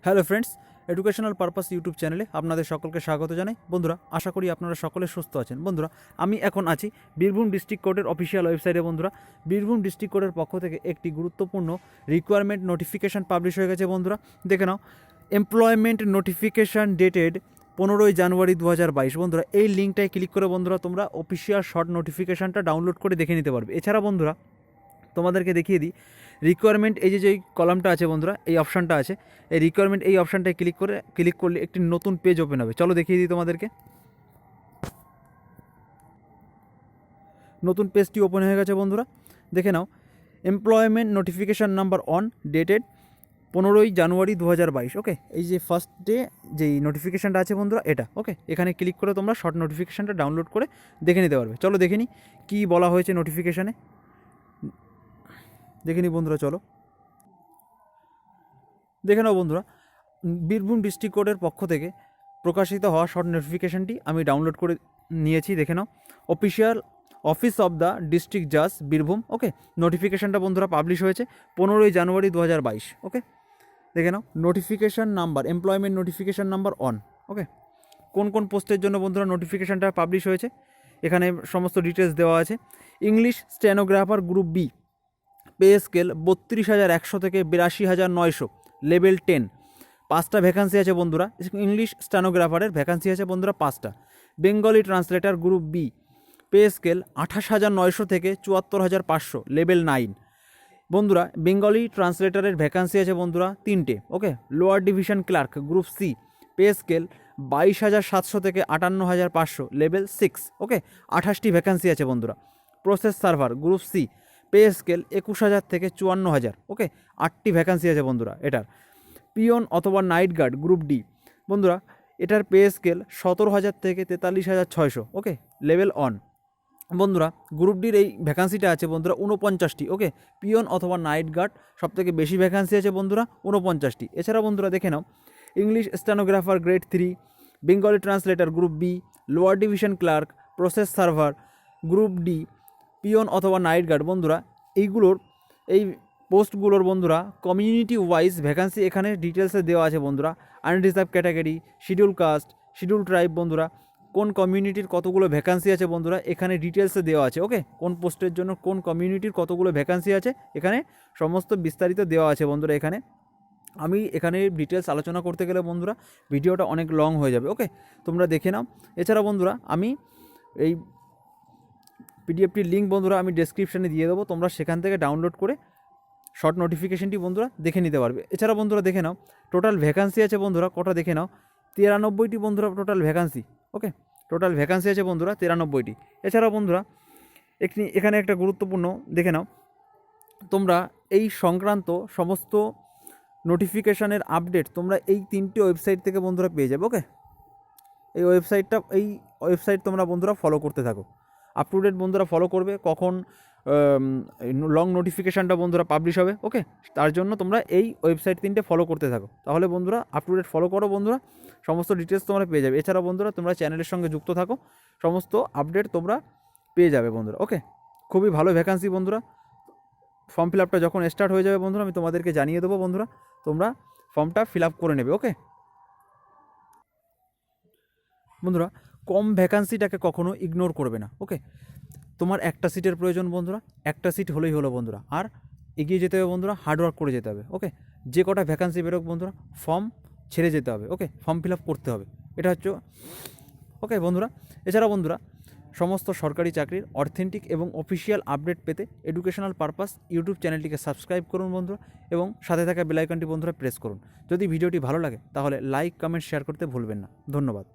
Hello friends, educational purpose YouTube চ্যানেলে আপনাদের সকলকে স্বাগত জানাই। বন্ধুরা, আশা করি আপনারা সকলে সুস্থ আছেন। বন্ধুরা, আমি এখন আছি বীরভূম ডিস্ট্রিক্ট কোর্টের অফিসিয়াল ওয়েবসাইটে। বন্ধুরা, বীরভূম ডিস্ট্রিক্ট কোর্টের পক্ষ থেকে একটি গুরুত্বপূর্ণ রিকোয়ারমেন্ট নোটিফিকেশান পাবলিশ হয়ে গেছে। বন্ধুরা, দেখে নাও, এমপ্লয়মেন্ট নোটিফিকেশান ডেটেড 15 জানুয়ারি 2022। বন্ধুরা, এই লিঙ্কটায় ক্লিক করে বন্ধুরা তোমরা অফিসিয়াল শর্ট নোটিফিকেশানটা ডাউনলোড করে দেখে নিতে পারবে। এছাড়া বন্ধুরা, তোমাদেরকে দেখিয়ে দিই, রিকোয়ারমেন্ট এই যে কলামটা আছে বন্ধুরা, এই অপশানটা আছে, এই রিকোয়ারমেন্ট এই অপশানটায় ক্লিক করলে একটি নতুন পেজ ওপেন হবে। চলো দেখিয়ে দিই তোমাদেরকে। নতুন পেজটি ওপেন হয়ে গেছে বন্ধুরা, দেখে নাও। Employment notification number on dated 15 January 2022। Okay, এই যে ফার্স্ট ডে যেই নোটিফিকেশানটা আছে বন্ধুরা, এটা ওকে, এখানে ক্লিক করে তোমরা শর্ট নোটিফিকেশানটা ডাউনলোড করে দেখে নিতে পারবে। চলো দেখে নিই কী বলা হয়েছে নোটিফিকেশানে। দেখে নিই বন্ধুরা, চলো দেখে নাও। বন্ধুরা, বীরভূম ডিস্ট্রিক্ট কোর্টের পক্ষ থেকে প্রকাশিত হওয়া শর্ট নোটিফিকেশানটি আমি ডাউনলোড করে নিয়েছি। দেখে নাও, official office of the district জাজ বীরভূম। ওকে, নোটিফিকেশানটা বন্ধুরা পাবলিশ হয়েছে 15 জানুয়ারি 2022। ওকে, দেখে নাও, notification number, employment notification number on. Okay, কোন কোন পোস্টের জন্য বন্ধুরা নোটিফিকেশানটা পাবলিশ হয়েছে এখানে সমস্ত ডিটেলস দেওয়া আছে। English stenographer group B, pay scale 32,100 থেকে 82,900, লেভেল 10। 5টা ভ্যাকান্সি আছে বন্ধুরা। ইংলিশ স্টেনোগ্রাফারের ভ্যাকান্সি আছে বন্ধুরা 5টা। Bengali translator group B, pay scale 28,900 থেকে 74,500, লেভেল 9। বন্ধুরা, বেঙ্গলি ট্রান্সলেটারের ভ্যাকান্সি আছে বন্ধুরা 3টে। Okay, lower division clerk group C, pay scale 22,700 থেকে 58,500, লেভেল 6। ওকে, 28টি ভ্যাকান্সি আছে বন্ধুরা। Process server group C, pay scale 21,000 থেকে 54,000। ওকে, 8টি ভ্যাকান্সি আছে বন্ধুরা এটার। পিয়ন অথবা নাইট গার্ড গ্রুপ ডি, বন্ধুরা এটার পে স্কেল 17,000 থেকে 43,600। Okay, level on. বন্ধুরা, গ্রুপ ডির এই ভ্যাকান্সিটা আছে বন্ধুরা 49টি। ওকে, পিয়ন অথবা নাইট গার্ড সবথেকে বেশি ভ্যাকান্সি আছে বন্ধুরা 49টি। এছাড়া বন্ধুরা দেখে নাও, English stenographer grade 3, Bengali translator group B, lower division clerk, process server group D, peon অথবা নাইট গার্ড। বন্ধুরা, এই পোস্টগুলোর বন্ধুরা কমিউনিটি ওয়াইজ ভ্যাকান্সি এখানে ডিটেলসে দেওয়া আছে বন্ধুরা। Unreserve category, schedule caste, schedule tribe, বন্ধুরা কোন কমিউনিটির কতগুলো ভ্যাকান্সি আছে বন্ধুরা এখানে ডিটেলসে দেওয়া আছে। ওকে, কোন পোস্টের জন্য কোন কমিউনিটির কতগুলো ভ্যাকান্সি আছে এখানে সমস্ত বিস্তারিত দেওয়া আছে বন্ধুরা। আমি এখানে ডিটেলস আলোচনা করতে গেলে বন্ধুরা ভিডিওটা অনেক লং হয়ে যাবে। ওকে, তোমরা দেখে নাও। এছাড়া বন্ধুরা, আমি এই পিডিএফটির লিঙ্ক বন্ধুরা আমি ডেসক্রিপশানে দিয়ে দেবো, তোমরা সেখান থেকে ডাউনলোড করে শর্ট নোটিফিকেশানটি বন্ধুরা দেখে নিতে পারবে। এছাড়া বন্ধুরা দেখে নাও, টোটাল ভ্যাকান্সি আছে বন্ধুরা কটা দেখে নাও, 93টি বন্ধুরা টোটাল ভ্যাকান্সি। ওকে, টোটাল ভ্যাকান্সি আছে বন্ধুরা 93টি। এছাড়া বন্ধুরা এখানে একটা গুরুত্বপূর্ণ দেখে নাও, তোমরা এই সংক্রান্ত সমস্ত নোটিফিকেশানের আপডেট তোমরা এই 3টে ওয়েবসাইট থেকে বন্ধুরা পেয়ে যাবে। ওকে, এই ওয়েবসাইট তোমরা বন্ধুরা ফলো করতে থাকো, আপ টু ডেট বন্ধুরা ফলো করবে কখন লং নোটিফিকেশানটা বন্ধুরা পাবলিশ হবে। ওকে, তার জন্য তোমরা এই ওয়েবসাইট 3টে ফলো করতে থাকো, তাহলে বন্ধুরা আপ টু ডেট ফলো করো বন্ধুরা, সমস্ত ডিটেলস তোমরা পেয়ে যাবে। এছাড়া বন্ধুরা তোমরা চ্যানেলের সঙ্গে যুক্ত থাকো, সমস্ত আপডেট তোমরা পেয়ে যাবে বন্ধুরা। ওকে, খুবই ভালো ভ্যাকান্সি বন্ধুরা। ফর্ম ফিল আপটা যখন স্টার্ট হয়ে যাবে বন্ধুরা আমি তোমাদেরকে জানিয়ে দেবো বন্ধুরা, তোমরা ফর্মটা ফিল আপ করে নেবে। ওকে বন্ধুরা, কম ভ্যাকান্সিটাকে কখনো ইগনোর করবে না। ওকে, তোমার একটা সিটের প্রয়োজন বন্ধুরা, একটা সিট হলেই হলো বন্ধুরা, আর এগিয়ে যেতে হবে বন্ধুরা, হার্ডওয়ার্ক করে যেতে হবে। ওকে, যে কটা ভ্যাকান্সি বেরোক বন্ধুরা ফর্ম ছেড়ে যেতে হবে। ওকে, ফর্ম ফিল আপ করতে হবে, এটা হচ্ছে ওকে বন্ধুরা। এছাড়া বন্ধুরা, সমস্ত সরকারি চাকরির অথেন্টিক এবং অফিসিয়াল আপডেট পেতে এডুকেশনাল পারপাস ইউটিউব চ্যানেলটিকে সাবস্ক্রাইব করুন বন্ধুরা, এবং সাথে থাকা বেল আইকনটি বন্ধুরা প্রেস করুন। যদি ভিডিওটি ভালো লাগে তাহলে লাইক, কমেন্ট, শেয়ার করতে ভুলবেন না। ধন্যবাদ।